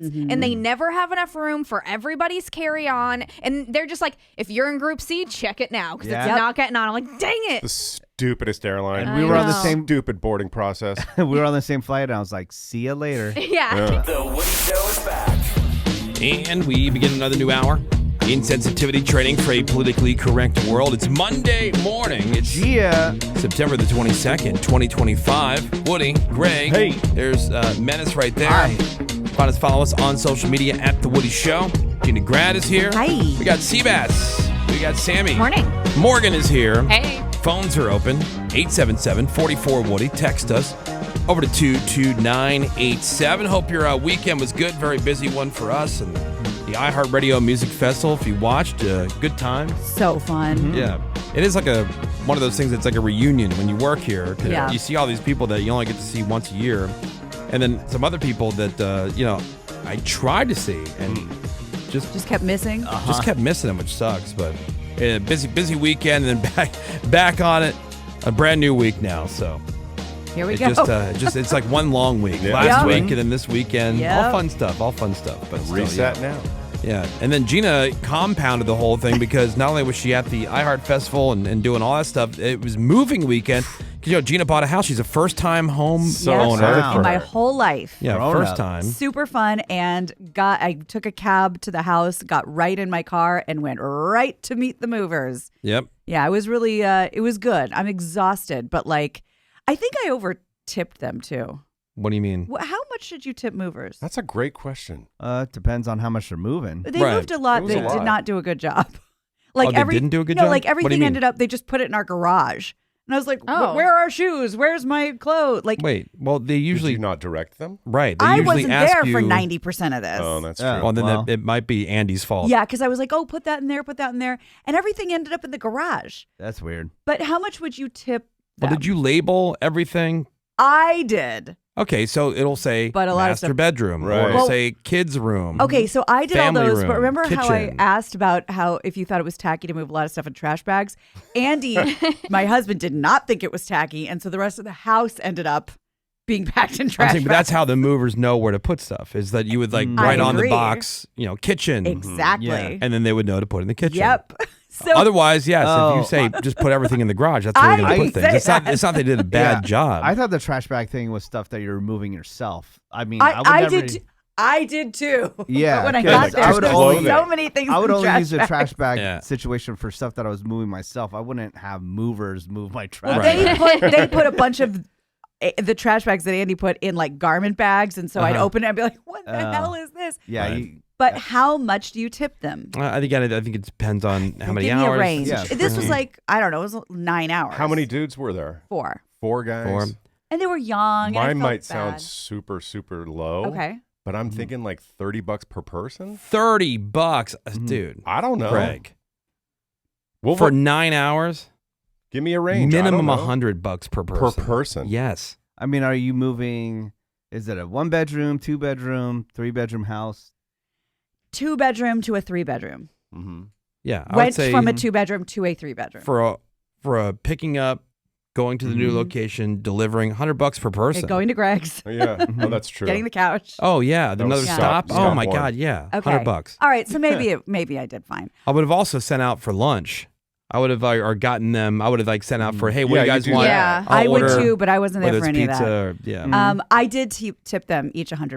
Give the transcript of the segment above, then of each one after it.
and they never have enough room for everybody's carry-on. And they're just like, if you're in Group C, check it now because it's not getting on. I'm like, dang it. The stupidest airline. And we were on the same stupid boarding process. We were on the same flight, and I was like, see ya later. Yeah. The Woody Show is back. And we begin another new hour. Insensitivity training for a politically correct world. It's Monday morning. It's September the 22nd, 2025. Woody, Greg. Hey. There's Menace right there. Hi. Follow us on social media at The Woody Show. Gina Grad is here. Hi. We got Seabass. We got Sammy. Morning. Morgan is here. Hey. Phones are open. 877-44-WOODY. Text us over to 22987. Hope your weekend was good. Very busy one for us. And the iHeart Radio Music Festival, if you watched, good time. So fun. Yeah. It is like one of those things that's like a reunion when you work here. Yeah. You see all these people that you only get to see once a year. And then some other people that, I tried to see and Just kept missing. just kept missing them, which sucks. But busy weekend, and then back on it. A brand new week now, so Here we it go. it's like one long week. Yeah. Last Yep. week and then this weekend, Yep. all fun stuff. But still, Reset now. Yeah, and then Gina compounded the whole thing because not only was she at the iHeart Festival and doing all that stuff, it was moving weekend. Because Gina bought a house. She's a first-time home owner. Wow. In my whole life. Yeah, Grown first up. time. Super fun, and I took a cab to the house, got right in my car, and went right to meet the movers. Yep. Yeah, it was really, it was good. I'm exhausted, but I think I over-tipped them too. What do you mean? How much did you tip movers? That's a great question. It depends on how much they're moving. They Right. moved a lot. It was They a did lot. not do a good job. They didn't do a good job? No, What do you everything mean? ended up, they just put it in our garage. And I was like, Oh. where are our shoes? Where's my clothes? Wait, well, they usually... Did you not direct them? Right. They I usually wasn't ask there you, for 90% of this. Oh, that's true. Yeah. Well, then Well. it might be Andy's fault. Yeah, because I was like, put that in there, put that in there. And everything ended up in the garage. That's weird. But how much would you tip them? Well, did you label everything? I did. Okay, so it'll say But a lot of master stuff- bedroom, Right. or it'll Well- say kids room. Okay, so I did Family all those, room, but remember how I kitchen. asked about how if you thought it was tacky to move a lot of stuff in trash bags? Andy, my husband, did not think it was tacky, and so the rest of the house ended up being packed in I'm trash saying, but bags. that's how the movers know where to put stuff. Is that you would write I on the agree. box, kitchen, Exactly. Yeah. and then they would know to put in the kitchen. Yep. So Otherwise, yes, if Oh. you say just put everything in the garage, that's where I you're going to didn't put things. say It's not they did a bad job. I thought the trash bag thing was stuff that you're removing yourself. I mean, I would never, did. I did too. Yeah, But when I 'cause got I there, would there only- was so many things. I would in only trash use the bags. trash bag Yeah. situation for stuff that I was moving myself. I wouldn't have movers move my trash. Well, Right. they put a bunch of the trash bags that Andy put in garment bags, and so I'd open it and be like, "What the hell is this?" Yeah, Right. But how much do you tip them? I think it depends on how many Give me hours. a range. Yeah. This was I don't know, it was 9 hours. How many dudes were there? 4. 4 guys? 4. And they were young. and I Mine felt might bad. sound super, super low. Okay. But I'm thinking like $30 per person. $30, dude. I don't know. Greg, Well, for 9 hours, give me a range. minimum I don't know. $100 per person. Per person. Yes. I mean, are you moving? Is it a 1-bedroom, 2-bedroom, 3-bedroom house? 2-bedroom to a 3-bedroom. Mm-hmm. Yeah. I would Went say from a 2-bedroom to a 3-bedroom. for a picking up, going to the new location, delivering $100 per person. Okay, going to Greg's, Yeah. Oh, that's true. getting the couch. Oh yeah, That was another stop- stop. stop Oh my one. God, yeah, Okay. $100. All right, so maybe I did fine. I would have also sent out for lunch. I would have or gotten them. I would have sent out for, hey, what Yeah, do you you guys do want? that. Yeah. I'll I would order, too, but I wasn't there whether for it's any pizza of that. or yeah. I did tip them each $100.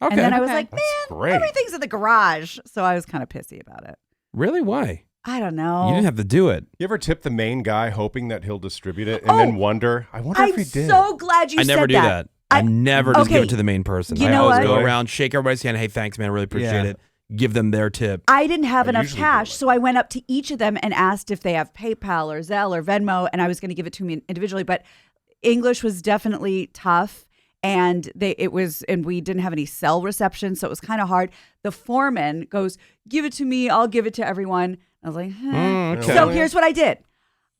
Okay. And then I was Okay. like, man, That's great. everything's in the garage. So I was kind of pissy about it. Really? Why? I don't know. You didn't have to do it. You ever tip the main guy hoping that he'll distribute it and Oh, then wonder, I wonder if I'm he did. so glad you I said never do that. I never just give okay. it to the main person. You I know always what? go Really? around, shake everybody's hand. Hey, thanks, man. I really appreciate Yeah. it. Give them their tip. I didn't have I enough usually do cash, it. so I went up to each of them and asked if they have PayPal or Zelle or Venmo, and I was going to give it to me individually. But English was definitely tough, and we didn't have any cell reception, so it was kind of hard. The foreman goes, "Give it to me. I'll give it to everyone." I was like, Okay. So here's what I did.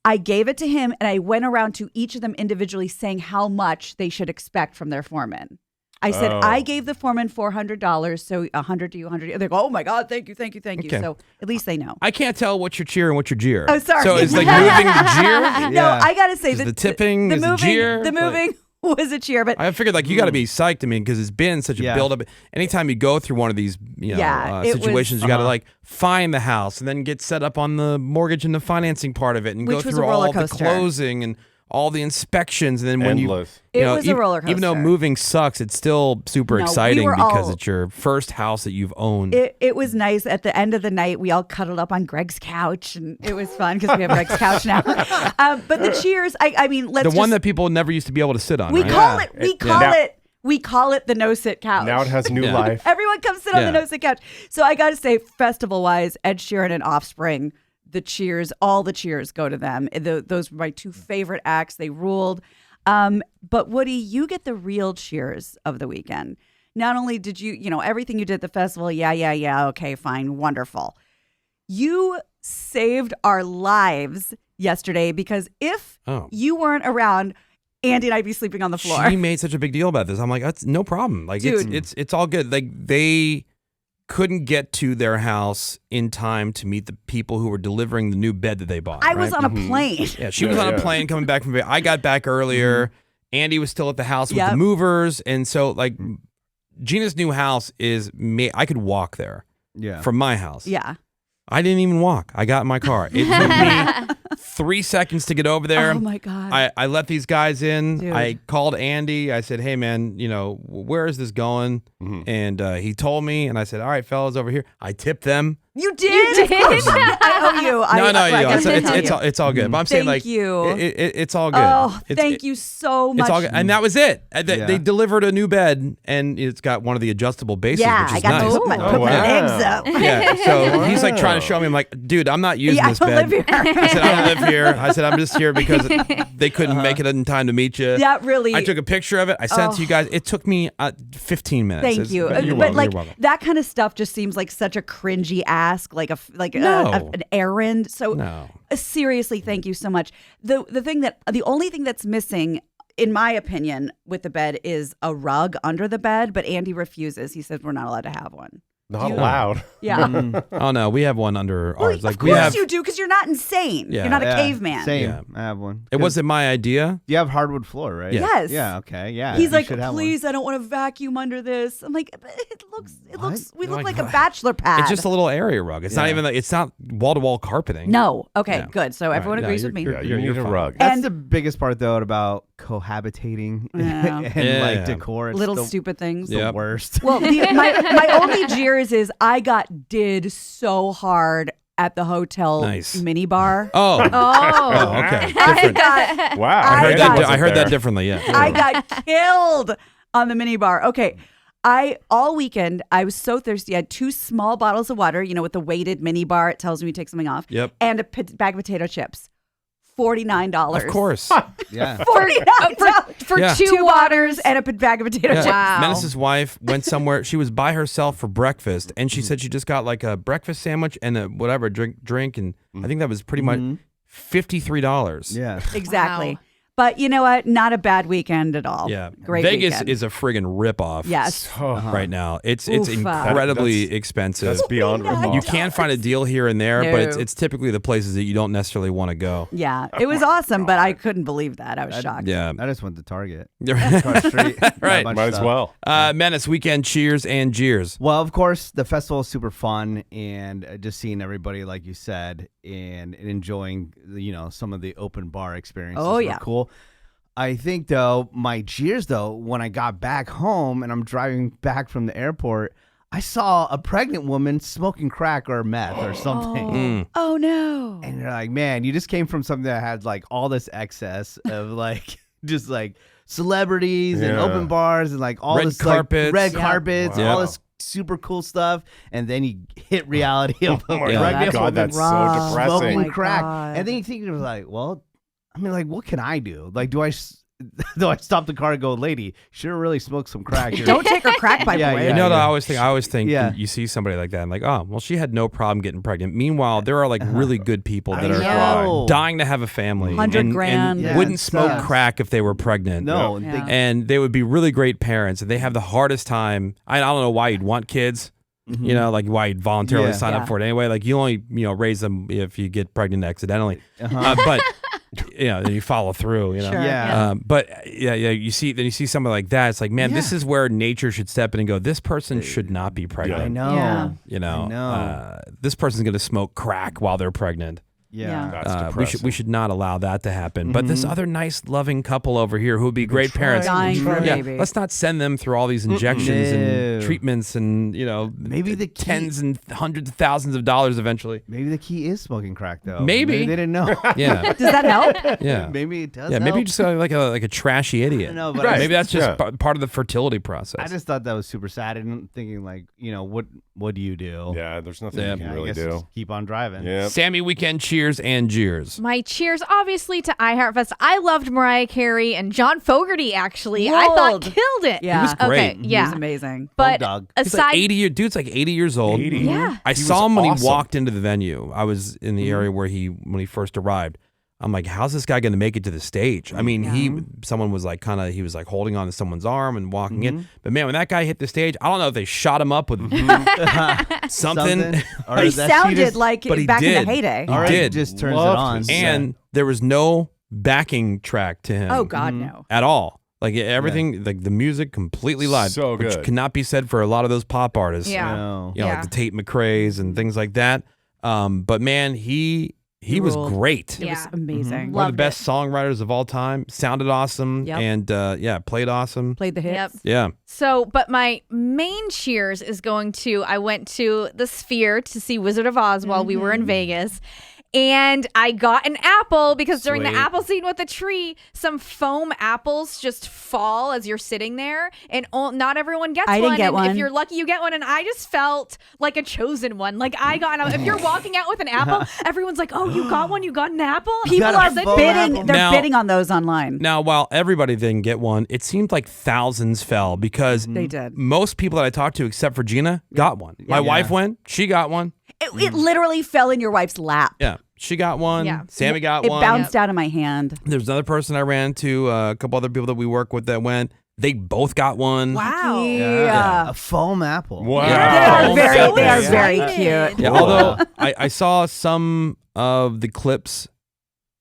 I gave it to him, and I went around to each of them individually saying how much they should expect from their foreman. I said, Oh. I gave the foreman $400, so $100 to you, $100 to you. They go, oh my God, thank you. Okay. So at least they know. I can't tell what you're cheer and what you're jeer. Oh, sorry. So it's like moving the jeer. No, I got to say Is the tipping, the is the moving, jeer, the like- moving was a cheer. But I figured like you got to be psyched. I mean, because it's been such a buildup. Anytime you go through one of these situations, you got to like find the house and then get set up on the mortgage and the financing part of it, and Which go was through a roller all the coaster. closing and all the inspections, and then when Endless. you It know, was a roller even though coaster. moving sucks, it's still super No, we exciting were because all- it's your first house that you've owned. it was nice. At the end of the night, we all cuddled up on Greg's couch, and it was fun because we have Greg's couch now. But the cheers, I mean, let's the one just- that people never used to be able to sit on. we right? call it. Now- We call it the no sit couch. Now it has new Yeah. life. Everyone come sit on Yeah. the no sit couch. So I got to say, festival wise, Ed Sheeran and Offspring, the cheers, all the cheers go to them. Those were my two favorite acts. They ruled. But Woody, you get the real cheers of the weekend. Not only did you everything you did at the festival, yeah, okay, fine, wonderful. You saved our lives yesterday because if you weren't around, Andy and I'd be sleeping on the floor. She made such a big deal about this. I'm like, that's no problem. Like, Dude. it's all good. Like, they couldn't get to their house in time to meet the people who were delivering the new bed that they bought. I was right? on a plane. Yeah, she was on a plane coming back from. I got back earlier. Andy was still at the house with the Yep. movers, and so like Gina's new house is. I could walk there from my house. Yeah. I didn't even walk. I got in my car. It took me 3 seconds to get over there. Oh my God. I let these guys in. Dude. I called Andy. I said, hey, man, where is this going? And he told me, and I said, all right, fellas, over here. I tipped them. You did? I owe you. It's all good. But I'm saying, Thank like, you. it's all good. Oh, thank you so much. It's all good. And that was it. They delivered a new bed, and it's got one of the adjustable bases, Yeah, which I is got nice. to put my wow. legs up. Yeah, so he's like trying to show me. I'm like, dude, I'm not using Yeah, this I don't bed. live here. I said, I don't live here. I said, I'm just here because they couldn't make it in time to meet you. Yeah, really. I took a picture of it. I sent it to you guys. It took me 15 minutes. Thank you. You're But welcome. like You're welcome. that kind of stuff just seems like such a cringy ask, like No. an errand. So No. seriously, thank you so much. The only thing that's missing, in my opinion, with the bed is a rug under the bed. But Andy refuses. He says we're not allowed to have one. Not allowed. Yeah. Oh no, we have one under Well, ours. Like of we course have. you do, because you're not insane. Yeah. You're not a Yeah, caveman. Same. Yeah. I have one. It wasn't my idea. You have hardwood floor, right? Yeah. Yes. Yeah. Okay. Yeah. He's you like, should have one. please, I don't want to vacuum under this. I'm like, but we look Like, like a bachelor pad. It's just a little area rug. It's not even like it's not wall to wall carpeting. No. Okay, Yeah. good. So everyone No, agrees you're with me. good. Yeah, you You're need a fine. rug. That's And- the biggest part, though, about cohabitating Yeah. and Yeah. like decor. It's Little the, stupid things. the Yep. worst. Well, my only jeers is I got did so hard at the hotel Nice. mini bar. Oh. Oh. Oh, okay. I Different. got Wow. I heard that- wasn't I heard that there. differently. Yeah. I got killed on the mini bar. Okay. All weekend I was so thirsty. I had 2 small bottles of water, with the weighted mini bar. It tells me you take something off. Yep. And a bag of potato chips. $49. Of course. Yeah. $49 For Yeah. 2 waters and a bag of potato chips. Wow. Menace's wife went somewhere. She was by herself for breakfast, and she said she just got like a breakfast sandwich and a whatever drink, and I think that was pretty much $53. Yeah. Exactly. Wow. But you know what? Not a bad weekend at all. Yeah. Great Vegas weekend. is a friggin' ripoff. Yes. Right now, it's Oof. incredibly expensive. That's beyond remote. You can find a deal here and there, but No. it's typically the places that you don't necessarily want to go. Yeah. It was awesome, but I couldn't believe that. I was shocked. Yeah. I just went to Target. Right. Across the street. Got a bunch Might of as stuff. well. Menace weekend cheers and jeers. Well, of course, the festival is super fun, and just seeing everybody, like you said, and enjoying, some of the open bar experiences. Oh, were yeah. cool. I think, though, my jeers, though, when I got back home and I'm driving back from the airport, I saw a pregnant woman smoking crack or meth or something. Oh no. And you're like, man, you just came from something that had like all this excess of like just like celebrities and Yeah. open bars and like all Red this carpets. like, red Yeah. carpets, Wow. all this super cool stuff, and then you hit reality of a Oh my pregnant God, woman that's so rough. depressing. smoking Oh my crack. God. And then you think it was like, well, I mean, like, what can I do? Like, do I stop the car and go, lady, sure really smoke some crack here. Don't take her crack by Yeah, boy. yeah. You know what I always think Yeah. you see somebody like that and like, oh, well, she had no problem getting pregnant. Meanwhile, there are like really good people that I are know. dying to have a family 100 and grand. Yeah, wouldn't it smoke sucks. crack if they were pregnant. No, Yeah. And they would be really great parents, and they have the hardest time. I don't know why you'd want kids, like why you'd voluntarily Yeah. sign Yeah. up for it anyway. Like you only raise them if you get pregnant accidentally. But then you follow through. You know. Sure. Yeah. But you see somebody like that. It's like, man, this is where nature should step in and go. This person should not be pregnant. I know. Yeah. You know, I know. This person's going to smoke crack while they're pregnant. Yeah. That's We should not allow that to happen. But this other nice, loving couple over here who would be great parents, Dying for a baby. let's not send them through all these injections and No. treatments and Maybe the key- tens and hundreds of thousands of dollars eventually. Maybe the key is smoking crack, though. Maybe. they didn't know. Yeah, Does that help? yeah. Maybe it does. Yeah, maybe help. you're just like a trashy idiot. I know, but Right. Maybe that's just Yeah. part of the fertility process. I just thought that was super sad, and thinking like, what do you do? Yeah, there's nothing Yeah. you can I really guess do. just keep on driving. Yeah. Sammy Weekend cheers and jeers. My cheers, obviously, to iHeart Fest. I loved Mariah Carey and John Fogerty, actually. I thought Rolled. killed it. Yeah. He was great. Okay, He yeah. was amazing. But dog. He's aside, like 80 dude's like 80 years old. 80. yeah. I He saw was him when awesome. he walked into the venue. I was in the area where when he first arrived. I'm like, how's this guy going to make it to the stage? I mean, someone was like he was like holding on to someone's arm and walking in. But man, when that guy hit the stage, I don't know if they shot him up with something. Or But he that she sounded just- like but he back in did. the heyday. He or it did. just turns Loved it on. his And there was no backing track to him. Oh, God, no. At all. Like everything, like the music completely live. So Which good. cannot be said for a lot of those pop artists. Yeah. No. You know, Yeah. like the Tate McRae's and things like that. But man, he was ruled. great. It was Yeah. amazing. One of Loved the best songwriters of all time. Sounded awesome. Yep. And played awesome. Played the hits. Yep. Yeah. So, but my main cheers is I went to the Sphere to see Wizard of Oz while we were in Vegas. And I got an apple because during the Sweet. apple scene with the tree, some foam apples just fall as you're sitting there, and not everyone gets I one. didn't get and one. If you're lucky, you get one. And I just felt like a chosen one. Like I got. If you're walking out with an apple, everyone's like, "Oh, you got one. You got an apple." People got are a foam bidding. apple? They're Now- bidding on those online. Now, while everybody didn't get one, it seemed like thousands fell because They did. most people that I talked to, except for Gina, got one. My wife went. She got one. It literally fell in your wife's lap. Yeah. She got one. Yeah. Sammy got It one. bounced out of my hand. There's another person I ran to, a couple other people that we work with that went. They both got one. Wow. Yeah. A foam apple. Wow. They Yeah. are very, So they are excited. very cute. Yeah, although I saw some of the clips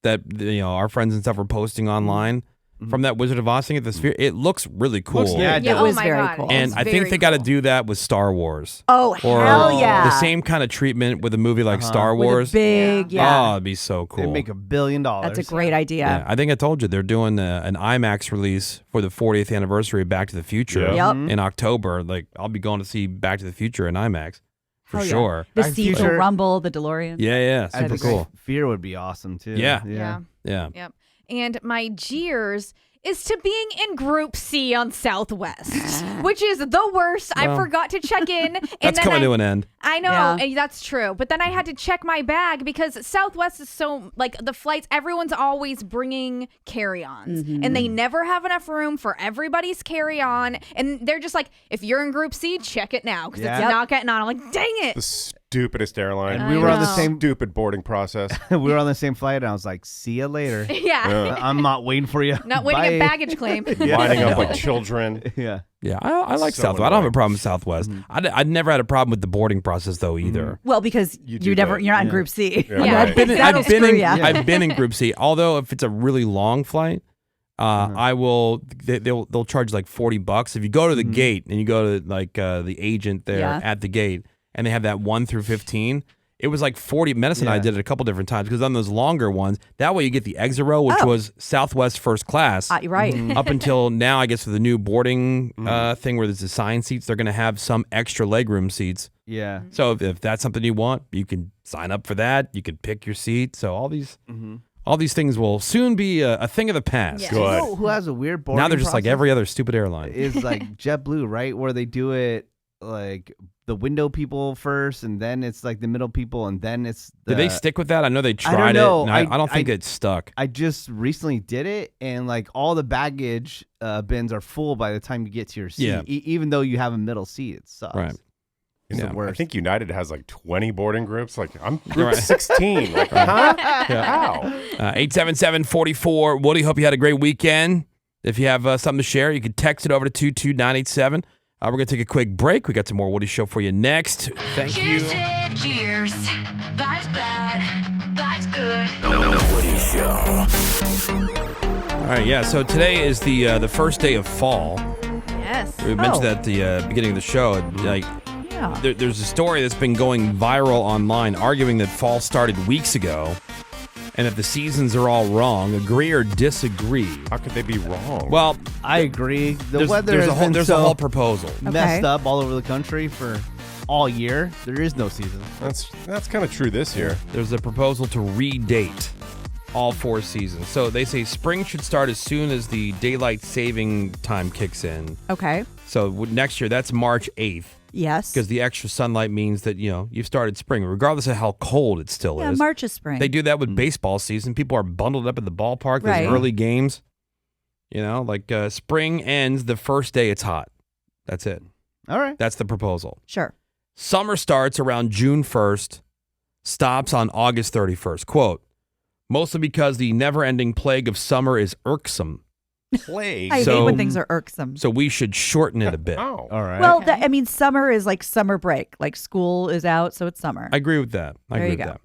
that our friends and stuff were posting online from that Wizard of Oz thing at the Sphere. It looks really cool. Looks- yeah, it Yeah, does. oh was my very God. cool. And It's I think very they got to cool. do that with Star Wars. Oh, Or hell yeah. the same kind of treatment with a movie like Star With a Wars. big, Oh, yeah. it'd be so They cool. make $1 billion. That's a great idea. Yeah, I think I told you they're doing an IMAX release for the 40th anniversary of Back to the Future Yep. in October. Like I'll be going to see Back to the Future in IMAX for Hell yeah. sure. The Back to the seats will Future. rumble, the DeLorean. Yeah, I super think cool. Fear would be awesome too. Yeah. Yeah. Yeah. And my jeers is to being in Group C on Southwest, which is the worst. I Well, forgot to check in. And That's then coming to an end. I know, Yeah. and that's true. But then I had to check my bag because Southwest is so, like, the flights, everyone's always bringing carry-ons. And they never have enough room for everybody's carry-on. And they're just like, if you're in Group C, check it now because Yeah. it's not getting on. I'm like, dang it. The stupidest airline. And we were on the know. same stupid boarding process. we were on the same flight, and I was like, "See you later." Yeah. I'm not waiting for you. Not waiting Bye. at baggage claim. Lining up like children. Yeah. Yeah, I like So Southwest. I don't have a annoying. problem with Southwest. I'd never had a problem with the boarding process though either. Well, because You do you're that. not in Group C. Yeah, Yeah. right. I've been That'll screw ya. I've been in Group C. Although if it's a really long flight, I will. They'll charge like $40 if you go to the gate and you go to like the agent there Yeah. at the gate, and they have that 1 through 15. It was like 40. Medicine and I Yeah. did it a couple different times because on those longer ones, that way you get the exit row, which was Southwest first class. You're right. Up until now, I guess with the new boarding thing where there's assigned seats, they're going to have some extra legroom seats. Yeah. So if that's something you want, you can sign up for that. You can pick your seat. So all these things will soon be a thing of the past. Yeah. Good. You know who has a weird boarding Now they're just like process? every other stupid airline. Is like JetBlue, right? Where they do it like the window people first, and then it's like the middle people, and then it's the... Did they stick with that? I know they don't tried know. it. And I don't think it stuck. I just recently did it, and like all the baggage bins are full by the time you get to your seat. Yeah. Even though you have a middle seat, it sucks. Right. It's Yeah. the I worst. think United has like 20 boarding groups. Like I'm group Right. 16. Like, huh? How? 877-44 Woody. Hope you had a great weekend. If you have something to share, you can text it over to 22987. We're going to take a quick break. We got some more Woody Show for you next. Thank you. Cheers. That's bad. That's good. The Woody Show. All right, yeah. So today is the first day of fall. Yes. We mentioned that at the beginning of the show. Like, Yeah. there's a story that's been going viral online, arguing that fall started weeks ago, and if the seasons are all wrong. Agree or disagree? How could they be wrong? Well, I agree. The there's, weather there's has a whole been there's so a whole proposal. messed Okay. up all over the country for all year. There is no season. that's kind of true this year. There's a proposal to redate all 4 seasons. So they say spring should start as soon as the daylight saving time kicks in. Okay. So next year, that's March 8th. Yes. Because the extra sunlight means that, you've started spring, regardless of how cold it still yeah, is. March is spring. They do that with baseball season. People are bundled up at the ballpark. There's Right. early games. Spring ends the first day it's hot. That's it. All right. That's the proposal. Sure. Summer starts around June 1st, stops on August 31st. Quote, mostly because the never-ending plague of summer is irksome. Plague. I hate So- when things are irksome. So we should shorten it a bit. Oh. All right. Well, summer is like summer break. Like school is out, so it's summer. I agree with that. I There agree you with go. that.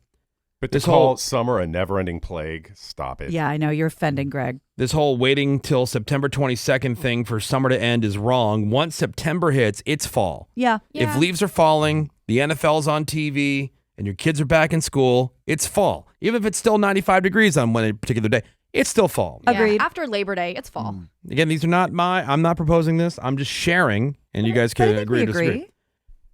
But to This call whole- summer a never-ending plague, stop it. Yeah, I know. You're offending Greg. This whole waiting till September 22nd thing for summer to end is wrong. Once September hits, it's fall. Yeah. Yeah. If leaves are falling, the NFL's on TV, and your kids are back in school, it's fall. Even if it's still 95 degrees on one particular day, it's still fall. Yeah, Agreed. After Labor Day, it's fall. Again, these are not I'm not proposing this. I'm just sharing, and you guys But I can think agree we or disagree. agree.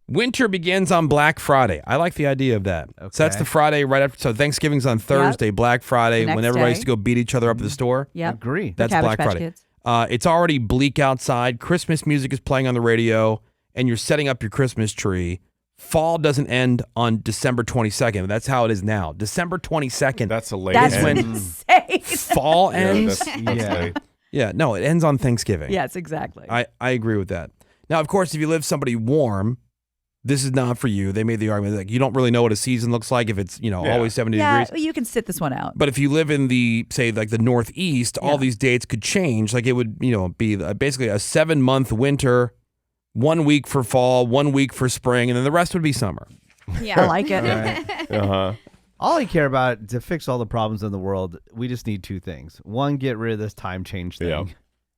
Winter begins on Black Friday. I like the idea of that. So that's Okay. the Friday right after. So Thanksgiving's on Thursday, Black Friday, The next when everybody day. used to go beat each other up at the store. Yep. Agree. That's Cabbage Black Patch Friday. Kids. It's already bleak outside. Christmas music is playing on the radio, and you're setting up your Christmas tree. Fall doesn't end on December 22nd. That's how it is now. December 22nd. That's a late That's end. insane. Fall Yeah, ends. that's Yeah. late. Yeah, no, it ends on Thanksgiving. Yes, exactly. I agree with that. Now, of course, if you live somebody warm, this is not for you. They made the argument like you don't really know what a season looks like if it's always 70 yeah, degrees. well, you can sit this one out. But if you live in the Northeast, all Yeah. these dates could change. Like it would be basically a 7-month winter, 1 week for fall, 1 week for spring, and then the rest would be summer. Yeah. I like it. Uh-huh. All I care about to fix all the problems in the world, we just need 2 things. 1, get rid of this time change thing. Yeah.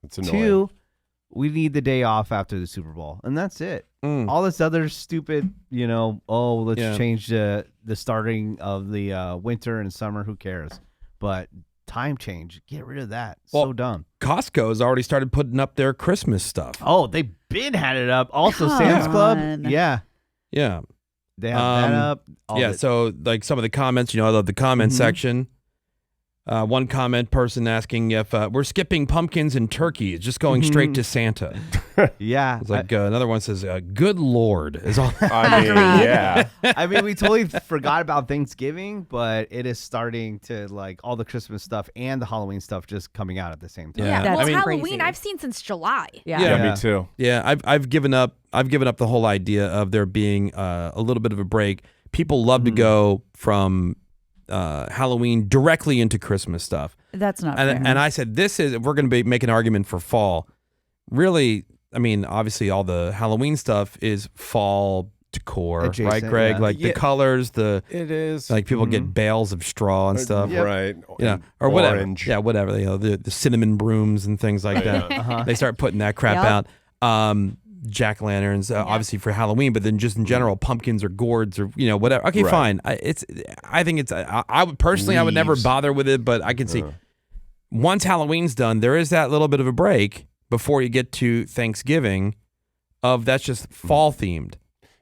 It's annoying. 2, we need the day off after the Super Bowl, and that's it. All this other stupid, let's Yeah. change the starting of the winter and summer. Who cares? But time change, get rid of that. Well, So dumb. Costco's already started putting up their Christmas stuff. Oh, they've been had it up. Also, Come Sam's Club. on. Yeah, Yeah. they have that up. All Yeah, the- so like some of the comments, I love the comment section. One comment person asking if we're skipping pumpkins and turkey. It's just going straight to Santa. yeah. It's like another one says, good Lord. Is all. I mean, yeah. I mean, we totally forgot about Thanksgiving, but it is starting to all the Christmas stuff and the Halloween stuff just coming out at the same time. Yeah. Well, That's Halloween crazy. I've seen since July. Yeah. Yeah. Yeah, me too. Yeah, I've given up. I've given up the whole idea of there being a little bit of a break. People love to go from Halloween directly into Christmas stuff. That's not fair. And I said, if we're going to make an argument for fall, really, I mean, obviously all the Halloween stuff is fall decor, right, Adjacent, Greg? yeah. Like the Yeah. colors, It is. like people get bales of straw and stuff. Right. Yeah, And or whatever. Orange. Yeah, whatever. The cinnamon brooms and things like that. They start putting that crap Yep. out. Jack o' lanterns, obviously for Halloween, but then just in general, pumpkins or gourds or whatever. Okay, Right. fine. I think it's. I would personally, I would never Leaves. bother with it, but I can see once Halloween's done, there is that little bit of a break before you get to Thanksgiving. That's just fall themed.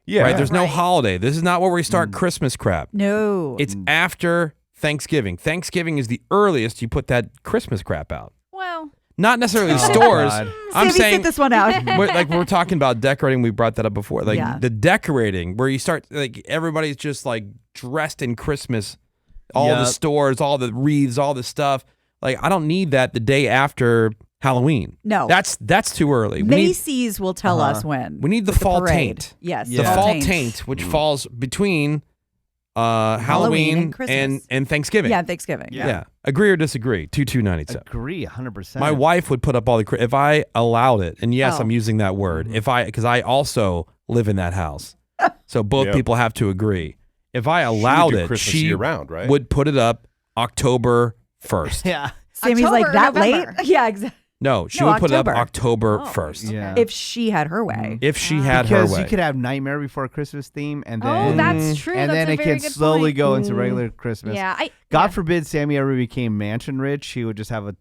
Yeah. Right. There's no Right. holiday. This is not where we start Christmas crap. no. It's after Thanksgiving. Thanksgiving is the earliest you put that Christmas crap out. Well, Not necessarily the Oh, stores. God. I'm Sammy, saying sit this one out. we're talking about decorating. We brought that up before. Like Yeah. the decorating where you start everybody's just dressed in Christmas. All the Yep. stores, all the wreaths, all the stuff. I don't need that the day after Halloween. No. That's too early. We need, Macy's will tell us when. we need the with fall parade. taint. Yes. The fall taint, which falls between Halloween and Christmas. and Thanksgiving. Yeah, Thanksgiving. Yeah. Agree or disagree? 2297. Agree, 100%. My wife would put up all the if I allowed it, and yes, Oh. I'm using that word. Because I also live in that house, so both Yep. people have to agree. If I allowed do it, Christmas she year-round, right? would put it up October 1st. Yeah. Sammy's like, October, that November. late? Yeah, exactly. No, she No, would put it up October. October 1st. Yeah. If she had her way. If she had Because her way. you could have Nightmare Before Christmas theme, and then Oh, that's true. and That's then a it very can good slowly point. go into regular Christmas. Yeah. God forbid Sammy ever became mansion rich, he would just have a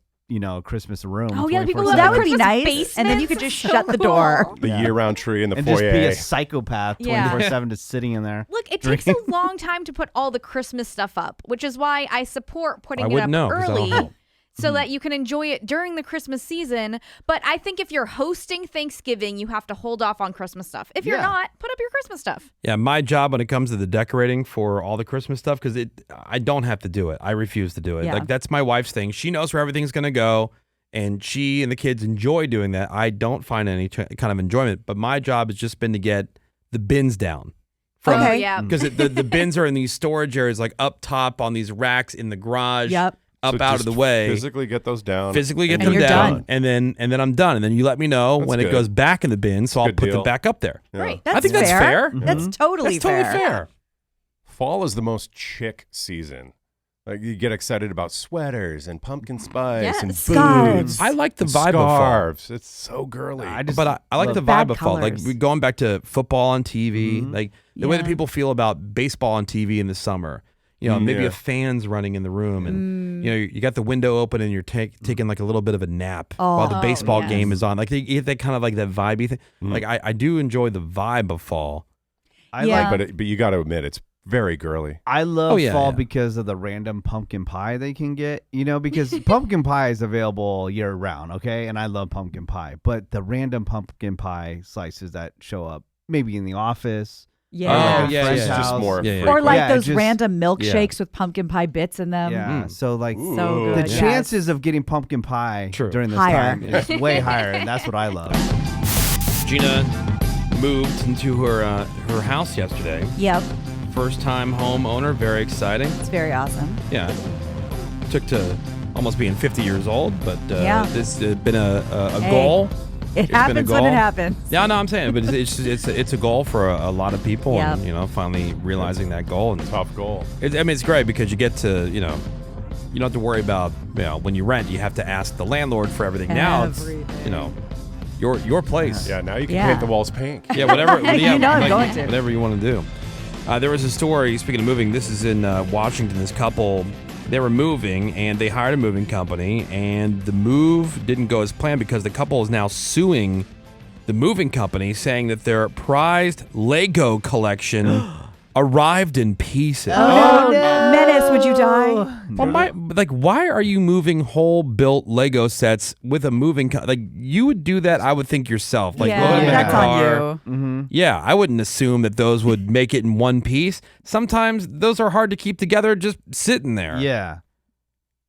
Christmas room. Oh, yeah, people 24/7. love That would be Christmas nice. And then you could basements. just shut the door. The year-round tree in the and foyer. just be a psychopath Yeah. 24/7 just sitting in there. Look, it takes a long time to put all the Christmas stuff up, which is why I support putting I it up wouldn't know, 'cause I don't early know. so that you can enjoy it during the Christmas season. But I think if you're hosting Thanksgiving, you have to hold off on Christmas stuff. If you're Yeah. not, put up your Christmas stuff. Yeah, my job when it comes to the decorating for all the Christmas stuff, because I don't have to do it. I refuse to do it. Yeah. Like, that's my wife's thing. She knows where everything's going to go, and she and the kids enjoy doing that. I don't find any kind of enjoyment, but my job has just been to get the bins down. Okay. Yeah. Because the bins are in these storage areas, like up top on these racks in the garage. Yep. Up So out just of the way. Physically get those down. Physically get And them you're down, done. and then I'm done. And then you let me know That's when it good. goes back in the bin, so I'll Good put them deal. back up there. Yeah. Great. That's I think that's fair. That's totally That's totally fair. fair. Fall is the most chick season. Like, you get excited about sweaters and pumpkin spice Yes. and Scarves. boots. I like the and vibe of fall. scarves. It's so girly. But I like love the bad vibe of fall. Like, colors. going back to football on TV, like the way that Yeah. people feel about baseball on TV in the summer. You know, maybe Yeah. a fan's running in the room, and you know, you got the window open, and you're taking like a little bit of a nap while the Oh, baseball yes. game is on. Like, you get that kind of like that vibey thing. Like, I do enjoy the vibe of fall. I Yeah. like, but you got to admit, it's very girly. I love Oh, yeah, fall yeah. because of the random pumpkin pie they can get. Because pumpkin pie is available year round, okay? And I love pumpkin pie, but the random pumpkin pie slices that show up maybe in the office. Yeah. Oh, at a yeah, friend's yeah. It's just house. more Yeah, yeah. Or frequent. like Yeah, those just- random milkshakes with pumpkin pie bits in them. Yeah. So like Ooh. So the good. Yes. chances of getting pumpkin pie True. during this Higher. time is way higher, and that's what I love. Gina moved into her house yesterday. Yep. First time homeowner, very exciting. It's very awesome. Yeah, took to almost being 50 years old, but Yeah. this has been a Hey, goal. It been a happens when goal. it happens. Yeah, no, I'm saying, but it's a goal for a lot of people, Yep. and finally realizing that goal. And Tough goal. it's great because you get to you don't have to worry about when you rent, you have to ask the landlord for everything. Now it's Everything. your place. Yeah, now you can Yeah. paint the walls pink. Yeah, whatever. You know I'm like, going to. Whatever you want to do. There was a story, speaking of moving, this is in Washington. This couple, they were moving, and they hired a moving company, and the move didn't go as planned because the couple is now suing the moving company, saying that their prized Lego collection arrived in pieces. Oh, no. Menace, would you die? Well, why are you moving whole built Lego sets with a moving like you would do that? I would think yourself. Like, yeah, load them in a that's car. on you. Yeah, I wouldn't assume that those would make it in one piece. Sometimes those are hard to keep together just sitting there. Yeah.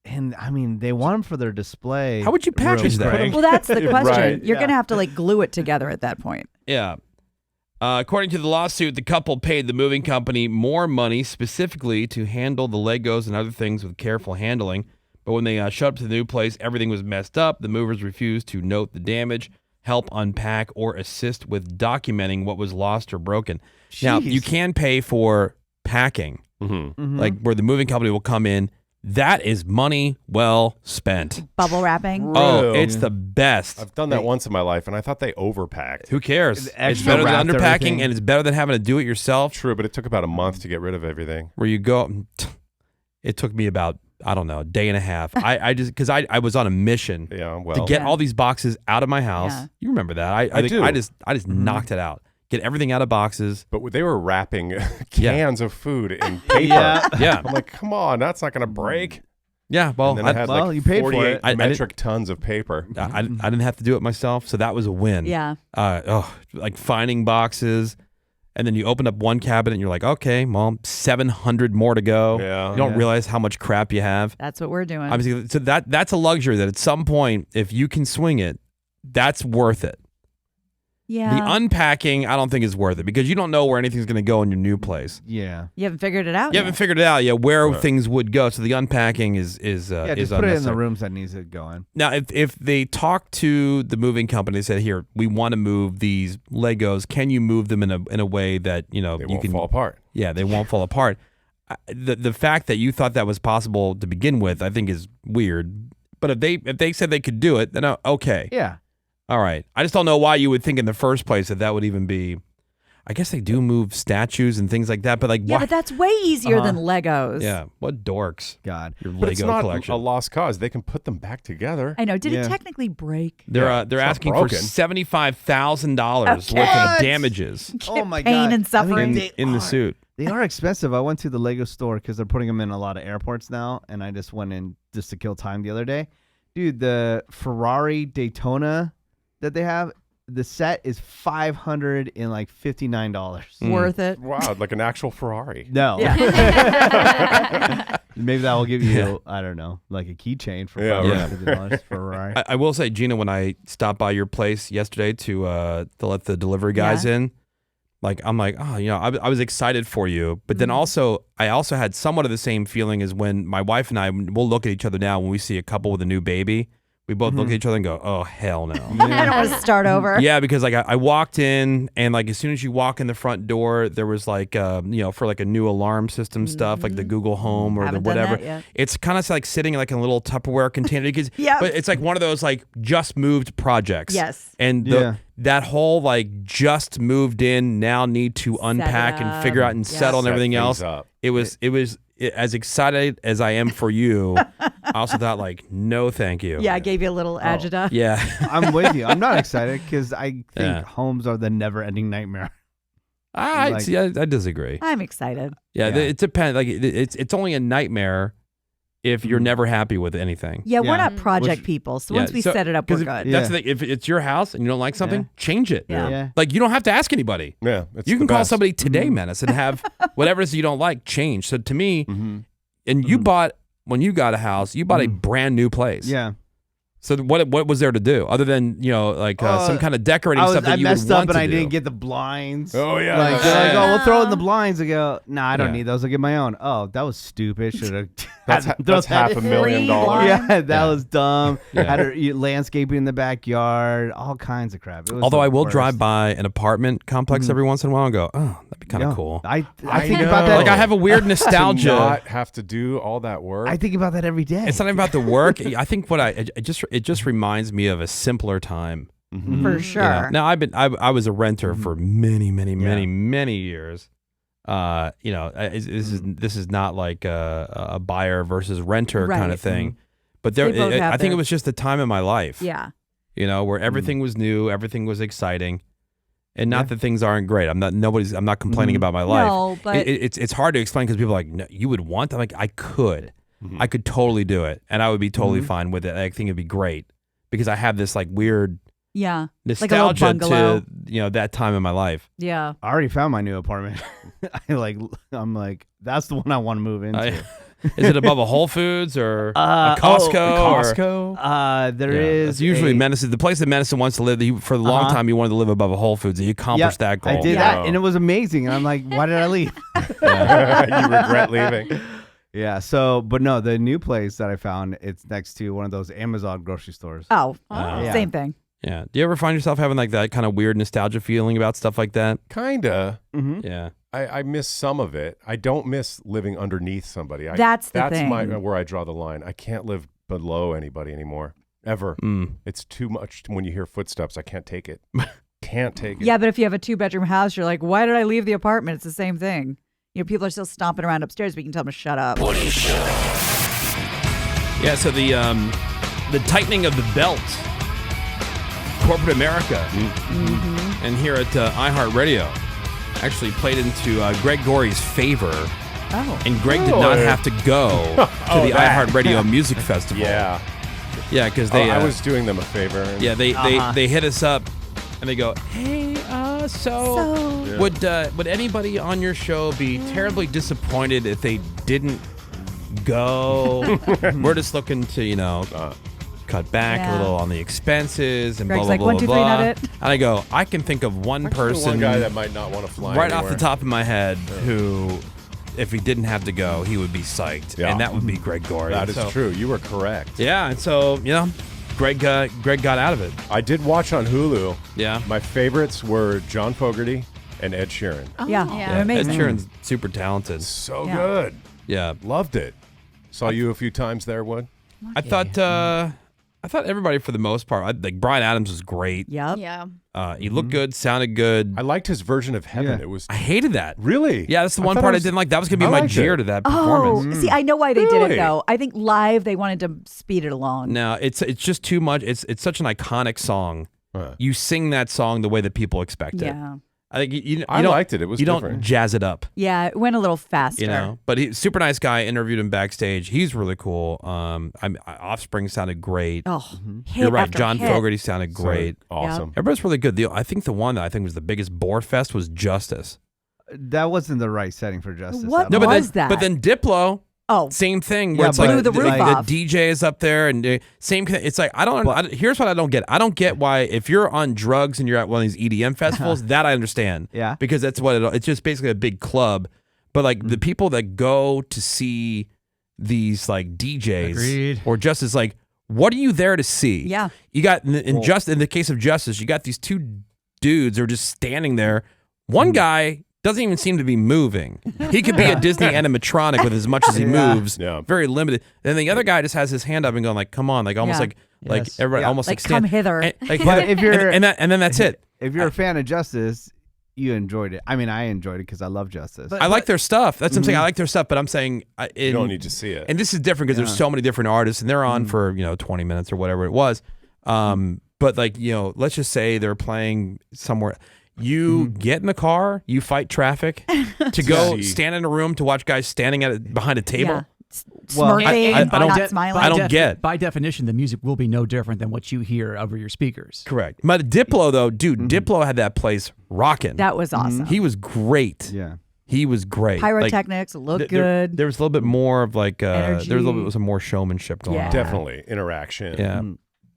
And I mean, they want them for their display. How would you package room, that? Craig. Well, that's the question. Right, You're yeah. going to have to glue it together at that point. Yeah. According to the lawsuit, the couple paid the moving company more money specifically to handle the Legos and other things with careful handling. But when they showed up to the new place, everything was messed up. The movers refused to note the damage, help unpack, or assist with documenting what was lost or broken. Now, Jeez. you can pay for packing, Mm-hmm. like where the moving company will come in. That is money well spent. Bubble wrapping. Oh, Real. it's the best. I've done that once in my life, and I thought they overpacked. Who cares? The It's extra better than wrapped underpacking, everything. and it's better than having to do it yourself. True, but it took about a month to get rid of everything. Where you go, it took me about, I don't know, a day and a half. I just, because I was on a mission Yeah, to well, get Yeah. all these boxes out of my house. Yeah. You remember that? I think do. I just knocked it out. Get everything out of boxes. but they were wrapping cans of food in paper. Yeah. Yeah. I'm like, come on, that's not going to break. Yeah. Well, And then I had well, like you paid for 48 it. I metric tons of paper. I didn't have to do it myself, so that was a win. Yeah. Like finding boxes, and then you open up one cabinet and you're like, okay, well, 700 more to go. Yeah. You don't Yeah. realize how much crap you have. That's what we're doing. Obviously, so that's a luxury that at some point, if you can swing it, that's worth it. yeah. The unpacking, I don't think is worth it because you don't know where anything's going to go in your new place. Yeah. You haven't figured it out You yet. haven't figured it out yet where Right. things would go. So the unpacking is Yeah, is just put it in the unnecessary. rooms that needs it going. Now, if they talk to the moving company, said, "Here, we want to move these Legos. Can you move them in a way that you They you won't can fall apart. Yeah, they won't fall apart." the fact that you thought that was possible to begin with, I think is weird. But if they said they could do it, then okay. Yeah. All right. I just don't know why you would think in the first place that would even be. I guess they do move statues and things like that, but yeah, but that's way easier than Legos. Yeah, what dorks. God. Your But Lego it's not collection. a lost cause. They can put them back together. I know. Did it technically break? They're it's not asking for broken. $75,000 worth of damages Oh my Pain God. and suffering. in the suit. They are expensive. I went to the Lego store because they're putting them in a lot of airports now, and I just went in just to kill time the other day. Dude, the Ferrari Daytona that they have, the set is $559. Worth it. Wow, like an actual Ferrari. No. Yeah. Maybe that will give you, I don't know, like a keychain for $550 for a Ferrari. I will say, Gina, when I stopped by your place yesterday to let the delivery guys in, I'm like, oh, I was excited for you. But then also, I also had somewhat of the same feeling as when my wife and I, we'll look at each other now when we see a couple with a new baby. We both look at each other and go, oh, hell no. I don't want to start over. Yeah, because I walked in and as soon as you walk in the front door, there was for a new alarm system stuff, like the Google Home or Haven't the done whatever. that yet. It's kind of like sitting in a little Tupperware container. Because, Yep. But it's like one of those just moved projects. Yes. And that whole just moved in, now need to unpack and up. figure out and settle and Set everything things else. up. It was as excited as I am for you. I also thought no, thank you. Yeah, I gave you a little agita. Yeah. I'm with you. I'm not excited because I think Yeah. homes are the never-ending nightmare. I disagree. I'm excited. Yeah, Yeah. it depends. It's only a nightmare if you're never happy with anything. Yeah, we're Yeah. not project Which- people. So Yeah, once we so- set it up, we're 'cause good. That's the thing. If it's your house and you don't like something, change it. Yeah. Yeah. You don't have to ask anybody. Yeah, it's You can the call best. somebody today, Menace, and have whatever it is you don't like change. So to me, and you when you got a house, you bought a brand new place. Yeah. So what was there to do other than some kind of decorating stuff that I you messed would up want and to I do? didn't get the blinds. Oh, yeah. They're like, oh, we'll throw it in the blinds. I go, nah, I don't Yeah. need those. I'll get my own. Oh, that was stupid. Should have. That's $500,000. Yeah, that was dumb. Yeah. Had landscaping in the backyard, all kinds of crap. It was Although the I will worst. drive by an apartment complex every once in a while and go, oh, that'd be kind of Yeah. cool. I I think know. about that. I have a weird To nostalgia. not have to do all that work. I think about that every day. It's not even about the work. I think it just reminds me of a simpler time. For sure. Now I was a renter for many years. This is not like a buyer versus renter kind Right. of thing. But They both have I think their- it was just the time in my life. Yeah. Where everything was new, everything was exciting, and not that things aren't great. I'm not complaining about my life. No, but It's hard to explain because people are like, no, you would want that. I'm like, I could totally do it, and I would be totally fine with it. I think it'd be great because I have this weird yeah. Like a little nostalgia bungalow. to that time in my life. Yeah. I already found my new apartment. I'm like, that's the one I want to move into. Is it above a Whole Foods or a Oh, Costco? Costco. There Yeah, is it's usually a- Medicine. The place that Medicine wants to live. For a long time, he wanted to live above a Whole Foods. He accomplished that goal. I did Yeah. that, and it was amazing. And I'm like, why did I leave? You regret leaving. Yeah. So, but no, the new place that I found, it's next to one of those Amazon grocery stores. Oh, Yeah. same thing. Yeah. Do you ever find yourself having that kind of weird nostalgia feeling about stuff like that? Kinda. Yeah. I miss some of it. I don't miss living underneath somebody. That's the that's thing. where I draw the line. I can't live below anybody anymore. Ever. It's too much when you hear footsteps. I can't take it. Can't take it. Yeah, but if you have a 2-bedroom house, you're like, why did I leave the apartment? It's the same thing. People are still stomping around upstairs, but you can tell them to shut up. Woody Show. Yeah. So the tightening of the belt, corporate America, and here at iHeart Radio, actually played into Greg Gorey's favor. Oh. And Greg did not have to go to the that. iHeart Radio Music Festival. Yeah. Yeah, because they. I was doing them a favor. And Yeah, they hit us up, and they go, "Hey, so would anybody on your show be terribly disappointed if they didn't go? We're just looking to cut back a Yeah. little on the expenses and Greg's blah like, blah 1, blah 2, 3, blah." not it. And I go, I can think of one person One guy that might not want to fly right off anywhere. the top of my head who, if he didn't have to go, he would be psyched, Yeah. and that would be Greg Gorey. That is So- true. You were correct. Yeah, and so Greg got out of it. I did watch on Hulu. Yeah. My favorites were John Fogerty and Ed Sheeran. Yeah, Yeah. they're amazing. Ed Sheeran's super talented. So Yeah. good. Yeah. Loved it. Saw you a few times there, Wood. I thought everybody for the most part, like Bryan Adams was great. Yep. Yeah. He looked good, sounded good. I liked his version of Heaven. Yeah. It was I hated that. really. Yeah, that's the one thought part it I was- didn't like. That was gonna be I my liked jeer it. to that Oh, performance. see, I know why they did Really? it though. I think live they wanted to speed it along. No, it's just too much. It's such an iconic song. Huh. You sing that song the way that people expect it. Yeah. I think you I don't, liked it. It was you different. don't jazz it up. Yeah, it went a little faster. You know, but he's super nice guy. Interviewed him backstage. He's really cool. Offspring sounded great. Oh, hit You're right. after John hit. Fogerty sounded great. Awesome. Everybody's really good. I think the one that I think was the biggest bore fest was Justice. That wasn't the right setting for Justice. What at No, all. but was then, that? But then Diplo, Oh, same thing. Yeah, Where it's but like, blew the roof off. the DJ is up there and same. It's like here's what I don't get. I don't get why if you're on drugs and you're at one of these EDM festivals, that I understand. Yeah. because that's what it's just basically a big club. But like the people that go to see these like DJs Agreed. or Justice, like what are you there to see? Yeah. you got in the case of Justice, you got these two dudes who are just standing there. One guy doesn't even seem to be moving. He could be a Disney animatronic with as much as he moves. Yeah. Very limited. And the other guy just has his hand up and going like, "Come on!" Like almost Yeah. like Yes. everybody Yeah. almost Like, stand- come hither. Like, But if you're- and then that's it. If you're a fan of Justice, you enjoyed it. I mean, I enjoyed it because I love Justice. But- I like their stuff. That's what I'm saying. I like their stuff, but I'm saying You don't need to see it. And this is different because there's so many different artists, and they're on for 20 minutes or whatever it was. But like let's just say they're playing somewhere. You get in the car, you fight traffic to go See. stand in a room to watch guys standing behind a table. yeah. Well, Smirking, I don't not get- smiling. I don't get. By definition, the music will be no different than what you hear over your speakers. Correct. But Diplo though, dude, Diplo had that place rocking. That was awesome. He was great. yeah. He was great. Pyrotechnics looked good. There was a little bit more of like there was a little Energy. bit more showmanship going Yeah. on. Definitely interaction. Yeah.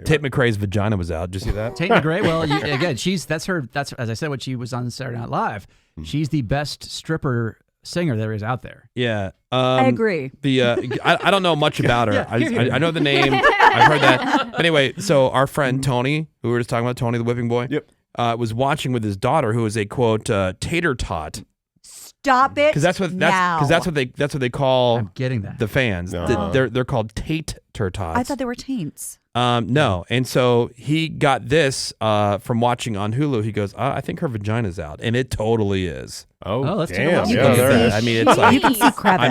Tate McRae's vagina was out. Did you see that? Tate McRae, well, again, that's as I said when she was on Saturday Night Live. She's the best stripper singer there is out there. Yeah. I agree. I don't know much about her. Yeah, I know the name. I've heard that. But anyway, so our friend Tony, who we were just talking about, Tony the whipping boy, Yep. was watching with his daughter, who is a quote tater tot, Stop it. because that's what they call I'm getting that. the fans. Uh-huh. They're called tater tots. I thought they were taints. No, and so he got this from watching on Hulu. He goes, I think her vagina's out, and it totally is. Oh, Oh, let's take a damn. look. You Yeah, can there see is. I mean, it's like You can see crevice.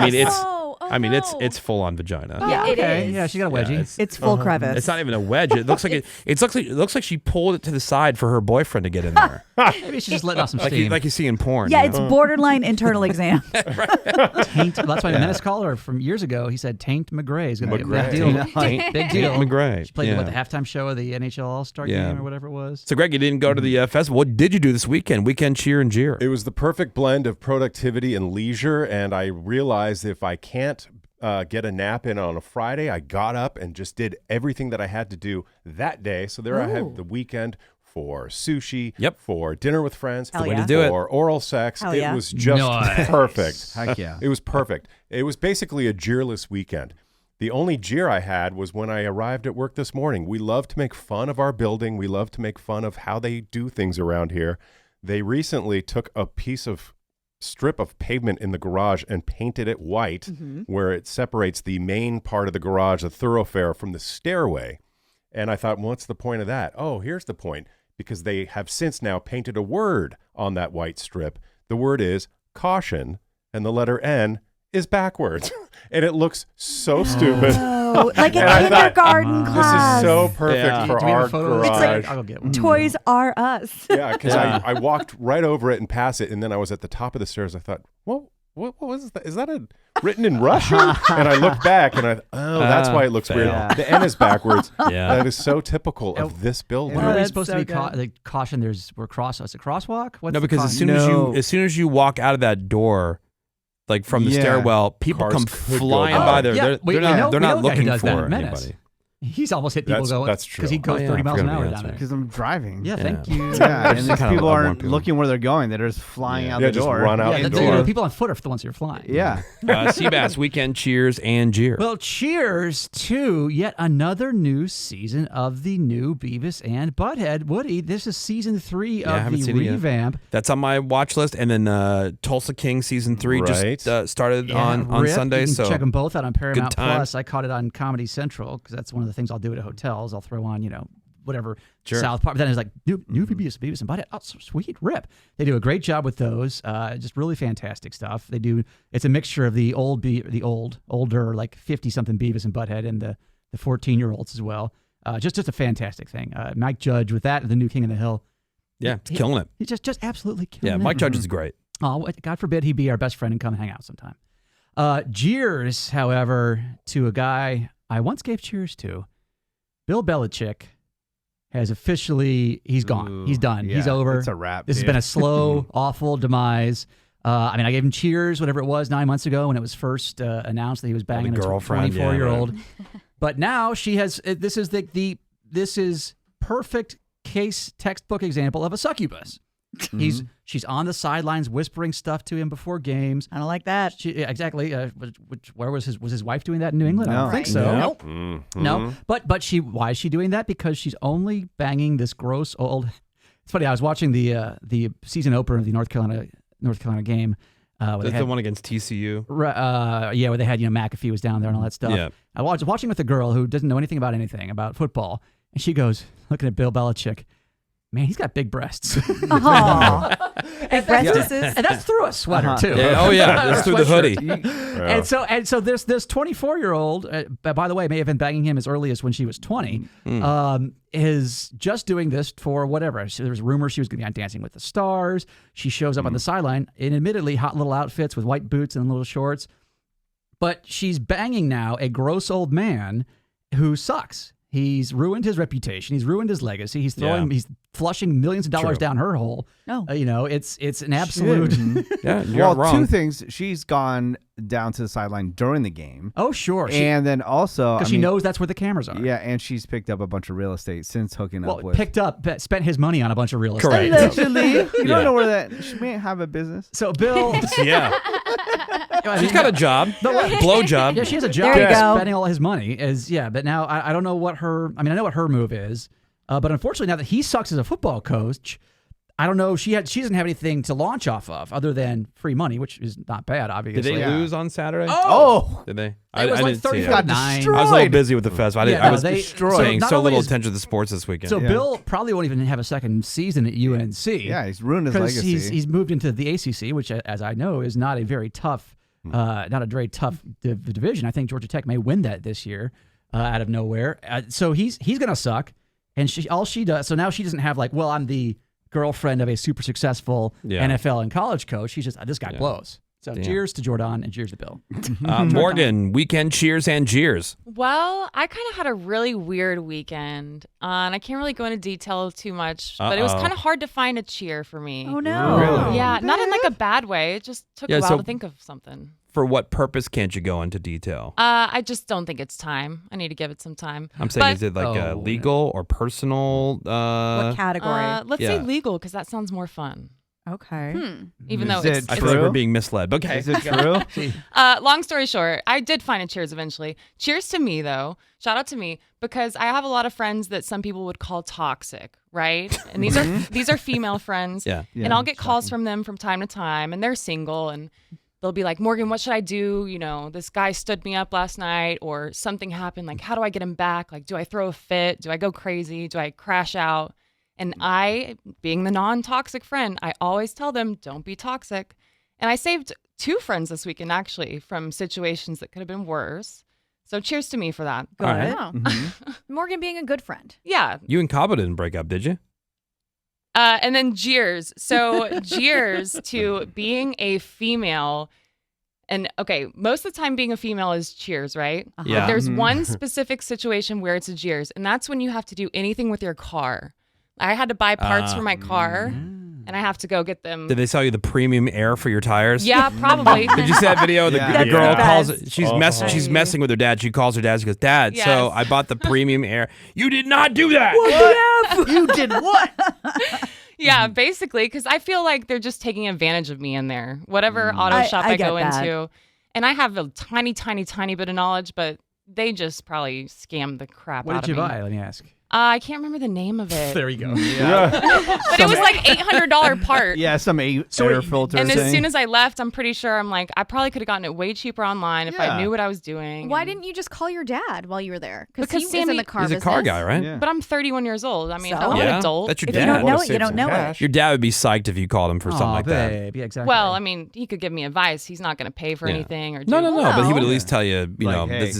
I mean, it's Oh, it's full on vagina. Yeah. It Okay, is. yeah, she got a wedgie. It's full crevice. It's not even a wedge. It looks like it looks like she pulled it to the side for her boyfriend to get in there, Maybe she's just letting off some steam. like you see in porn. Yeah, you it's know? borderline internal exam. Taint. That's why the Menace caller from years ago, he said Taint McRae is going to be a big deal. Taint- Big Taint deal. McRae. She played Yeah. the halftime show of the NHL All-Star Yeah. game or whatever it was. So Greg, you didn't go to the festival. What did you do this weekend? Weekend cheer and jeer. It was the perfect blend of productivity and leisure, and I realized if I can't get a nap in on a Friday, I got up and just did everything that I had to do that day. So there I had the weekend for sushi, Yep. for dinner with friends, Hell for, yeah. Way to do it. for oral sex. Hell It yeah. was just Nice. perfect. Heck yeah. It was perfect. It was basically a jeerless weekend. The only jeer I had was when I arrived at work this morning. We love to make fun of our building. We love to make fun of how they do things around here. They recently took a piece of strip of pavement in the garage and painted it white where it separates the main part of the garage, the thoroughfare, from the stairway. And I thought, what's the point of that? Oh, here's the point. Because they have since now painted a word on that white strip. The word is caution, and the letter N is backwards. And it looks so stupid. Oh, like an And I thought, kindergarten This class. is so perfect Yeah. for Do we have our a photo? It's like- garage. I'll go get one. Toys R Us. Yeah, because I walked right over it and past it, and then I was at the top of the stairs. I thought, well, what was that? Is that written in Russian? And I looked back, and that's why it looks weird. Yeah. The N is backwards. Yeah. That is so typical of this building. What are we that's supposed so to be good. like caution? We're cross. It's a crosswalk. What's No, the because as caution? soon as you walk out of that door, like from the Yeah. stairwell, people Cars come could go flying by. by there. Yeah, they're we not know a guy who looking does that for in Menace. anybody. He's almost hit people That's true. because he goes Oh, yeah, 30 I miles an forgot hour the down answer. there. Because I'm driving. Yeah, thank you. Yeah, and Just these kinda people warn aren't people. looking where they're going. They're just flying out Yeah, the just door. run out Yeah, the the door. people on foot are the ones who are flying. Yeah. Seabass Weekend, Cheers, and Jeer. Well, cheers to yet another new season of the new Beavis and Butthead. Woody, this is season 3 I of haven't the seen it yet. revamp. That's on my watch list. And then Tulsa King season 3 Right. just started on Rip. Sunday. You can So check them both out on Paramount time. Plus. I caught it on Comedy Central because that's one of the things I'll do at hotels. I'll throw on, whatever Sure. South Park. But then it's like new Beavis and Butthead. Oh, so sweet, rip. They do a great job with those. Just really fantastic stuff. They do. It's a mixture of the older like 50-something Beavis and Butthead and the 14-year-olds as well. Just a fantastic thing. Mike Judge with that, the new King of the Hill. yeah, it's killing it. He's just absolutely killing Yeah, it. Mike Judge is great. Oh, God forbid he be our best friend and come hang out sometime. Jeers, however, to a guy I once gave cheers to, Bill Belichick has officially, he's gone. Ooh, He's done. He's yeah, over. it's a wrap, This has dude. been a slow, awful demise. I gave him cheers, whatever it was, 9 months ago when it was first announced that he was banging a girlfriend, 24-year-old. But now she has, this is perfect case textbook example of a succubus. She's on the sidelines whispering stuff to him before games. I don't like that. Exactly. Where was his wife doing that in New England? I don't No. think so. Nope. No. But why is she doing that? Because she's only banging this gross old. It's funny. I was watching the season opener of the North Carolina game. Where they That's had, the one against TCU. where they had McAfee was down there and all that stuff. Yeah. I was watching with a girl who doesn't know anything about football, and she goes looking at Bill Belichick. Man, he's got big breasts. Aw. and that's through a sweater too. Yeah, oh yeah, it's through the hoodie. And so this 24-year-old, by the way, may have been banging him as early as when she was 20, is just doing this for whatever. So there was rumors she was going to be on Dancing with the Stars. She shows up on the sideline in admittedly hot little outfits with white boots and little shorts. But she's banging now a gross old man who sucks. He's ruined his reputation. He's ruined his legacy. He's he's flushing millions of dollars down her hole. No. It's an absolute. Yeah, you're Well, wrong. two things. She's gone down to the sideline during the game. Oh, sure. And then also, Because she knows that's where the cameras are. Yeah, and she's picked up a bunch of real estate since hooking Well, up with. spent his money on a bunch of real estate. Correct. Allegedly. You Yeah. don't know where that. She may have a business. So Bill, Yeah, she's got a job, blow job. yeah, she has a job. There you go. Spending all his money but now I don't know what her. I know what her move is, but unfortunately now that he sucks as a football coach, I don't know. She doesn't have anything to launch off of other than free money, which is not bad, obviously. Did they Yeah. lose on Saturday? Oh, Did they? It was like didn't see it. 35-9. I was a little busy with the festival. Yeah, I was they- paying not so only little is- attention to sports this weekend. So Yeah. Bill probably won't even have a second season at UNC. yeah, he's ruined his because legacy. he's moved into the ACC, which, as I know, is not a very tough, division. I think Georgia Tech may win that this year, out of nowhere. So he's gonna suck, and all she does. So now she doesn't have I'm the girlfriend of a super successful NFL and college coach. She's just this guy blows. So cheers to Jordan and cheers to Bill. Morgan, weekend cheers and jeers. Well, I kind of had a really weird weekend, and I can't really go into detail too much, but it was kind of hard to find a cheer for me. Oh, no. Really? Yeah, not in like a bad way. It just took Yeah, a while so- to think of something. For what purpose can't you go into detail? I just don't think it's time. I need to give it some time. I'm saying, But, is it like Oh, legal or personal? What category? let's Yeah. say legal, because that sounds more fun. Okay. Even Is though it it's, I it's feel like True? we're being misled. But okay. Is it true? long story short, I did find a cheers eventually. Cheers to me, though. Shout out to me, because I have a lot of friends that some people would call toxic, right? And these are female friends. Yeah. And I'll get calls from them from time to time, and they're single, and they'll be like, Morgan, what should I do? This guy stood me up last night, or something happened. Like, how do I get him back? Like, do I throw a fit? Do I go crazy? Do I crash out? And I, being the non-toxic friend, I always tell them, don't be toxic. And I saved 2 friends this weekend, actually, from situations that could have been worse. So cheers to me for that. Good. All right. Wow. Morgan being a good friend. Yeah. You and Cabo didn't break up, did you? And then jeers. So jeers to being a female. And okay, most of the time being a female is cheers, right? Yeah. But there's one specific situation where it's a jeers, and that's when you have to do anything with your car. I had to buy parts for my car. and I have to go get them. Did they sell you the premium air for your tires? Yeah, probably. Did you see that video? The Yeah. girl That's the calls. best. She's messing with her dad. She calls her dad. She goes, "Dad, so Yes. I bought the premium air. You did not do that." You did what? Yeah, basically, because I feel like they're just taking advantage of me in there. Whatever auto shop I I get go that. into, and I have a tiny, tiny, tiny bit of knowledge, but they just probably scammed the crap What out did you of me. buy? Let me ask. I can't remember the name of it, There you go. but it was like $800 part. Yeah, some air filter And thing. as soon as I left, I'm pretty sure I'm like, I probably could have gotten it way cheaper online if I Yeah. knew what I was doing. Why and- didn't you just call your dad while you were there? Because he Because was in Sammy- the car He's a business. car guy, right? Yeah. But I'm 31 years old. I mean, So? if I'm Yeah, an adult. that's your If dad. you don't know Wanna it, you save don't some know cash. it. Your dad would be psyched if you called him for something like that. Babe. Yeah, exactly. Well, I mean, he could give me advice. He's not going to pay for Yeah. anything or do No, but he would at Well. least tell you, you Like, know, hey. is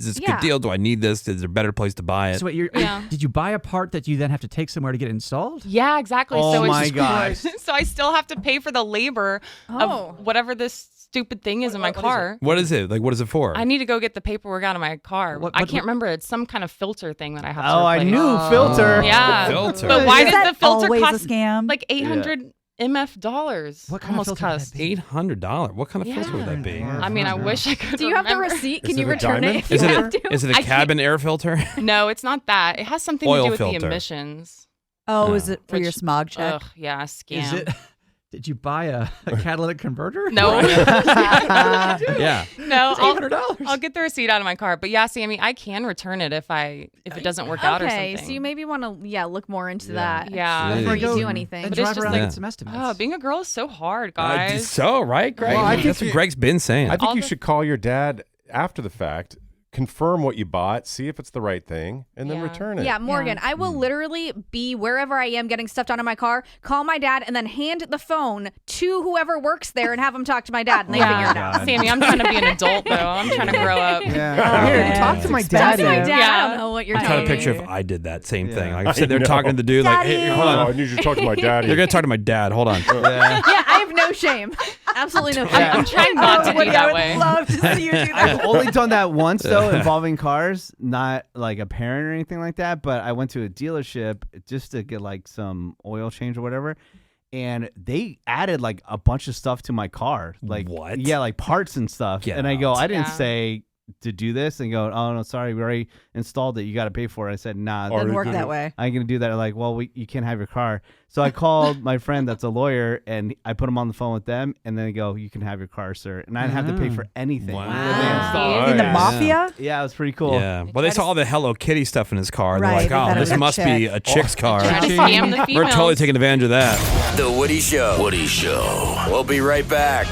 this a Yeah. good deal? Do I need this? Is there a better place to buy it? So wait, Yeah. did you buy a part that you then have to take somewhere to get installed? Yeah, exactly. Oh so it's my just gosh. so I still have to pay for the labor Oh. of whatever this stupid thing is in my car. What is it? Like, what is it for? I need to go get the paperwork out of my car. What- I what- can't remember. It's some kind of filter thing that I have to Oh, I replace. knew filter. Yeah. Filter. But why Is did that the filter always cost a scam? like 800 MF dollars? What kind of Almost filter would cussed. that be? $800. What kind of filter would that be? Yeah. I mean, I wish I could. Do you have the remember. receipt? Is Can you it a return diamond? it if Is you it have to? is it a cabin air filter? No, it's not that. It has something Oil to do with filter. the emissions. Oh, is it for your Which- smog check? Ugh, yeah, scam. Is it? Did you buy a catalytic converter? No. Yeah. No, $800. I'll get the receipt out of my car. But yeah, Sammy, I can return it if it doesn't work out or Okay, something. so you maybe want to look more into that. Yeah. Before Jeez. you do anything. And But it's drive just around like- and get some estimates. Oh, being a girl is so hard, guys. So, right, Greg? Well, I think That's what Greg's been saying. I think All you the- should call your dad after the fact, confirm what you bought, see if it's the right thing, and then Yeah. return it. Yeah, Morgan, I will literally be wherever I am getting stuff out of my car, call my dad, and then hand the phone to whoever works there and have him talk to my dad, and they figure it out. God. Sammy, I'm trying to be an adult, though. I'm trying to grow up. Yeah. Here, Here, talk to my Talk to my daddy. dad. I Yeah. don't know what you're I'm trying telling to picture me. if I did that same thing. Yeah. Like, I'm sitting there I know. talking to the dude, like, hey, hold Oh, on. I need you to talk to my daddy. You're going to talk to my dad. Hold on. Yeah. Yeah, I have no shame. Absolutely no shame. I'm trying not to be Woody, I that would way. love to see you do that. I've only done that once though, involving cars, not like a parent or anything like that. But I went to a dealership just to get like some oil change or whatever, and they added like a bunch of stuff to my car, like What? Yeah, like parts and stuff. Get and I go, out. I didn't Yeah. say to do this, and go, oh no, sorry, we already installed it. You got to pay for it. I said, nah, Doesn't Or work did that it- way. I ain't gonna do that. Like, well, you can't have your car. So I called my friend that's a lawyer, and I put him on the phone with them, and then they go, you can have your car, sir. And I didn't have to pay for anything. Wow. They installed In the it. mafia? Yeah, it was pretty cool. Yeah. Well, they saw all the Hello Kitty stuff in his car. And Right, they're they like, thought oh, it was this a must be chick. a chick's car. Trying to scam the We're females. totally taking advantage of that. The Woody Show. Woody Show. We'll be right back.